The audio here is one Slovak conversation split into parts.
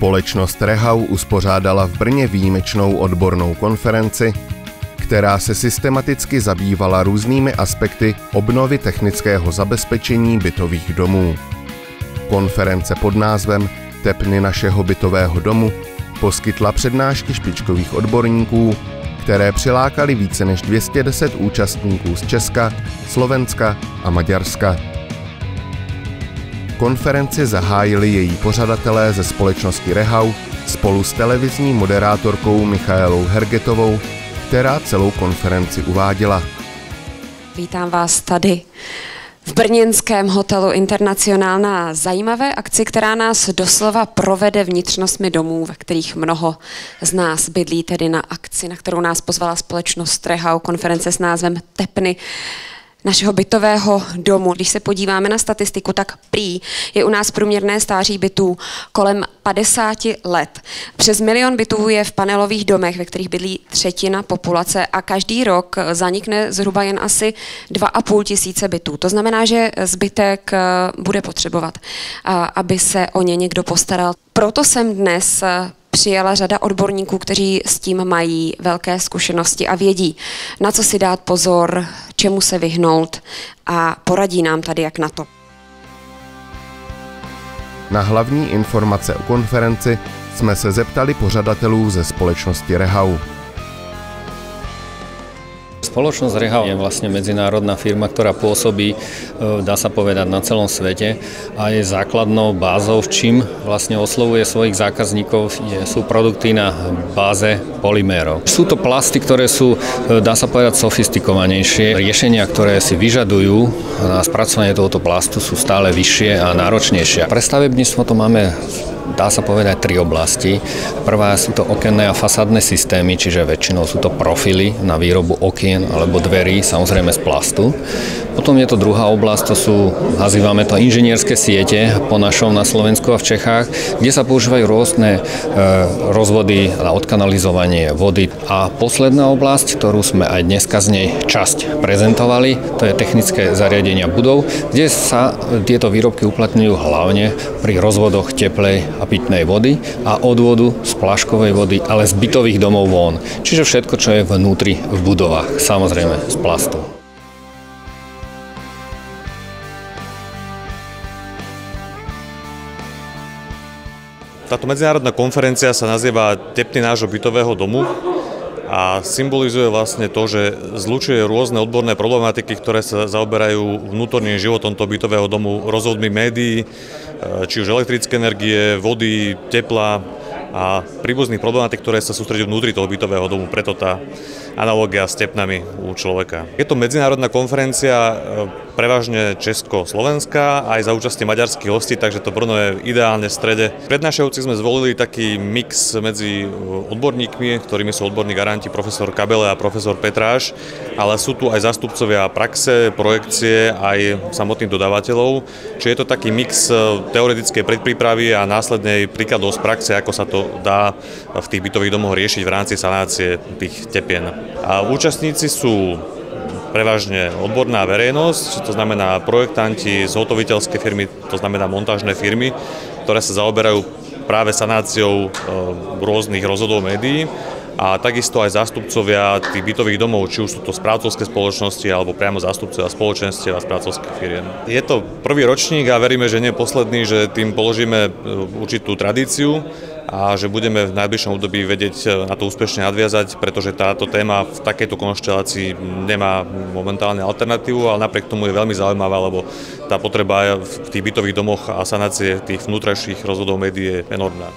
Společnost Rehau uspořádala v Brně výjimečnou odbornou konferenci, která se systematicky zabývala různými aspekty obnovy technického zabezpečení bytových domů. Konference pod názvem Tepny našeho bytového domu poskytla přednášky špičkových odborníků, které přilákaly více než 210 účastníků z Česka, Slovenska a Maďarska. Konferenci zahájili její pořadatelé ze společnosti Rehau spolu s televizní moderátorkou Michaelou Hergetovou, která celou konferenci uváděla. Vítám vás tady v brněnském hotelu Internacionál na zajímavé akci, která nás doslova provede vnitřnostmi domů, ve kterých mnoho z nás bydlí, tedy na akci, na kterou nás pozvala společnost Rehau, konference s názvem Tepny našeho bytového domu. Když se podíváme na statistiku, tak prý je u nás průměrné stáří bytů kolem 50 let. Přes 1 milion bytů je v panelových domech, ve kterých bydlí třetina populace a každý rok zanikne zhruba jen asi 2,5 tisíce bytů. To znamená, že zbytek bude potřebovat, aby se o ně někdo postaral. Proto jsem dnes přijela řada odborníků, kteří s tím mají velké zkušenosti a vědí, na co si dát pozor, čemu se vyhnout a poradí nám tady, jak na to. Na hlavní informace o konferenci jsme se zeptali pořadatelů ze společnosti Rehau. Spoločnosť Rehau je vlastne medzinárodná firma, ktorá pôsobí, dá sa povedať, na celom svete a je základnou bázou, čím vlastne oslovuje svojich zákazníkov, sú produkty na báze polymérov. Sú to plasty, ktoré sú, dá sa povedať, sofistikovanejšie. Riešenia, ktoré si vyžadujú na spracovanie tohoto plastu, sú stále vyššie a náročnejšie. Pre stavebníctvo to máme, dá sa povedať, 3 oblasti. Prvá sú to okenné a fasádne systémy, čiže väčšinou sú to profily na výrobu okien alebo dverí, samozrejme z plastu. Potom je to druhá oblasť, to sú, nazývame to inžinierské siete po našom na Slovensku a v Čechách, kde sa používajú rôzne rozvody na odkanalizovanie vody. A posledná oblasť, ktorú sme aj dneska z nej časť prezentovali, to je technické zariadenia budov, kde sa tieto výrobky uplatňujú hlavne pri rozvodoch teplej a pitnej vody a odvodu z pláškovej vody, ale z bytových domov von. Čiže všetko, čo je vnútri v budovách, samozrejme z plastu. Táto medzinárodná konferencia sa nazýva Tepny nášho bytového domu a symbolizuje vlastne to, že zlučuje rôzne odborné problematiky, ktoré sa zaoberajú vnútorným životom toho bytového domu, rozvodmi médií, či už elektrické energie, vody, tepla a príbuzných problematik, ktoré sa sústredujú vnútri toho bytového domu, preto tá analogia s tepnami u človeka. Je to medzinárodná konferencia prevažne česko-slovenská, aj za účasti maďarských hostí, takže to Brno je ideálne v strede. Prednášajúci sme zvolili taký mix medzi odborníkmi, ktorými sú odborní garanti profesor Kabele a profesor Petráš, ale sú tu aj zástupcovia praxe, projekcie, aj samotných dodávateľov, čiže je to taký mix teoretickej predprípravy a následnej príkladov z praxe, ako sa to dá v tých bytových domoch riešiť v rámci sanácie tých tepien. A účastníci sú prevažne odborná verejnosť, to znamená projektanti, zhotoviteľské firmy, to znamená montážne firmy, ktoré sa zaoberajú práve sanáciou rôznych rozvodov médií a takisto aj zástupcovia tých bytových domov, či už sú to správcovské spoločnosti alebo priamo zástupcovia spoločenstiev a správcovských firiem. Je to prvý ročník a veríme, že nie posledný, že tým položíme určitú tradíciu a že budeme v najbližšom období vedieť na to úspešne nadviazať, pretože táto téma v takejto konštelácii nemá momentálne alternatívu, ale napriek tomu je veľmi zaujímavá, lebo tá potreba v tých bytových domoch a sanácie tých vnútrajších rozvodov médií je enormná.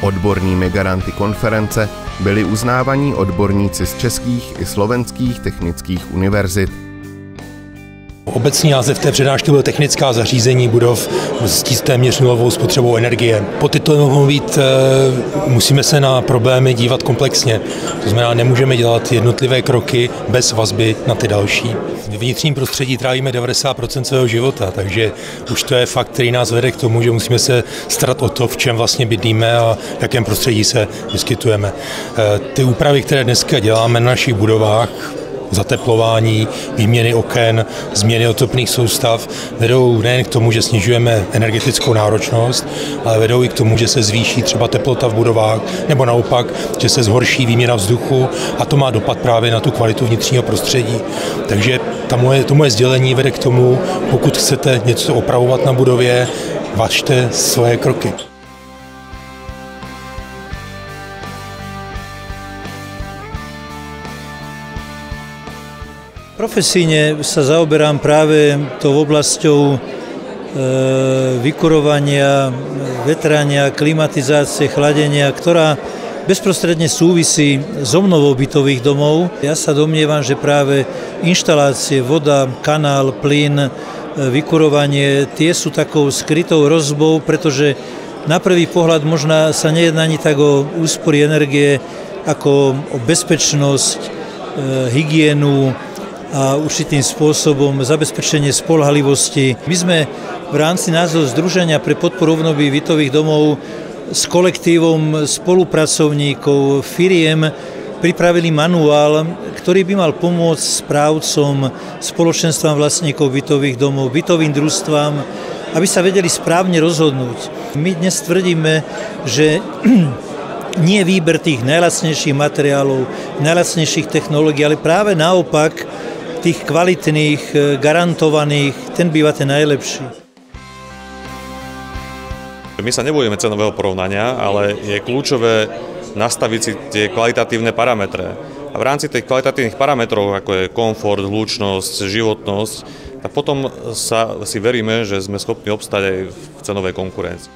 Odbornými garanty konference byli uznávaní odborníci z českých i slovenských technických univerzit. Obecný název té přednášky byl technická zařízení budov s téměř nulovou spotřebou energie. Podtitulem mohou být, musíme se na problémy dívat komplexně. To znamená, nemůžeme dělat jednotlivé kroky bez vazby na ty další. V vnitřním prostředí trávíme 90% svého života, takže už to je fakt, který nás vede k tomu, že musíme se starat o to, v čem vlastně bydlíme a v jakém prostředí se vyskytujeme. Ty úpravy, které dneska děláme na našich budovách, zateplování, výměny oken, změny otopných soustav vedou nejen k tomu, že snižujeme energetickou náročnost, ale vedou i k tomu, že se zvýší třeba teplota v budovách, nebo naopak, že se zhorší výměna vzduchu a to má dopad právě na tu kvalitu vnitřního prostředí. Takže to moje sdělení vede k tomu, pokud chcete něco opravovat na budově, važte svoje kroky. Profesíne sa zaoberám práve tou oblasťou vykurovania, vetrania, klimatizácie, chladenia, ktorá bezprostredne súvisí s obnovou bytových domov. Ja sa domnievam, že práve inštalácie, voda, kanál, plyn, vykurovanie, tie sú takou skrytou hrozbou, pretože na prvý pohľad možno sa nejedná ani tak o úspory energie, ako o bezpečnosť, hygienu a určitým spôsobom zabezpečenie spoľahlivosti. My sme v rámci nášho Združenia pre podporu obnovy bytových domov s kolektívom spolupracovníkov, firiem pripravili manuál, ktorý by mal pomôcť správcom, spoločenstvám vlastníkov bytových domov, bytovým družstvám, aby sa vedeli správne rozhodnúť. My dnes tvrdíme, že nie výber tých najlacnejších materiálov, najlacnejších technológií, ale práve naopak tých kvalitných, garantovaných, ten býva ten najlepší. My sa nebojíme cenového porovnania, ale je kľúčové nastaviť si tie kvalitatívne parametre. A v rámci tých kvalitatívnych parametrov, ako je komfort, hlučnosť, životnosť, tak potom si veríme, že sme schopní obstať aj v cenovej konkurencii.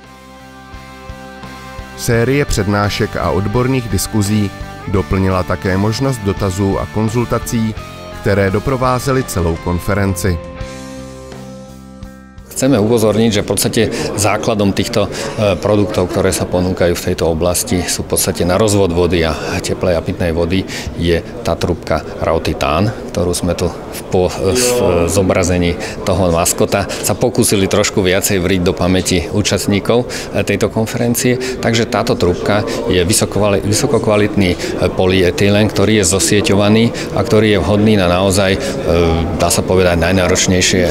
Série přednášek a odborných diskuzí doplnila také možnost dotazů a konzultací, které doprovázely celou konferenci. Chceme upozorniť, že v podstate základom týchto produktov, ktoré sa ponúkajú v tejto oblasti, sú v podstate na rozvod vody a teplej a pitnej vody, je tá trúbka Rautitán, ktorú sme tu v zobrazení toho maskota sa pokúsili trošku viacej vriť do pamäti účastníkov tejto konferencie. Takže táto trúbka je vysokokvalitný polyetylen, ktorý je zosieťovaný a ktorý je vhodný na naozaj, dá sa povedať, najnáročnejšie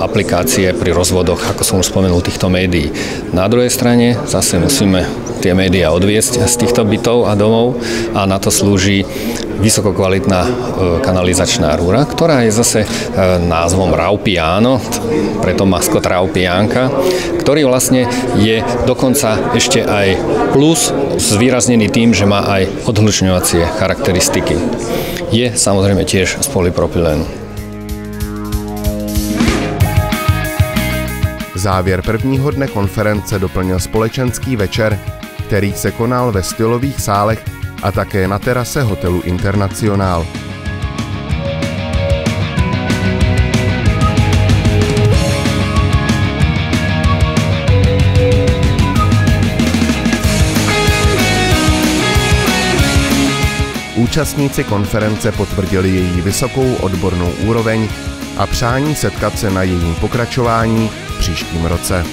aplikácie pri rozvodoch, ako som už spomenul, týchto médií. Na druhej strane zase musíme tie médiá odviesť z týchto bytov a domov a na to slúži vysokokvalitná kanalizačná rúra, ktorá je zase názvom Raupiano, preto maskot Raupiánka, ktorý vlastne je dokonca ešte aj plus zvýraznený tým, že má aj odhlučňovacie charakteristiky. Je samozrejme tiež z polypropylénu. Závěr prvního dne konference doplnil společenský večer, který se konal ve stylových sálech a také na terase hotelu Internacionál. Účastníci konference potvrdili její vysokou odbornou úroveň a přání setkat se na jejím pokračování v příštím roce.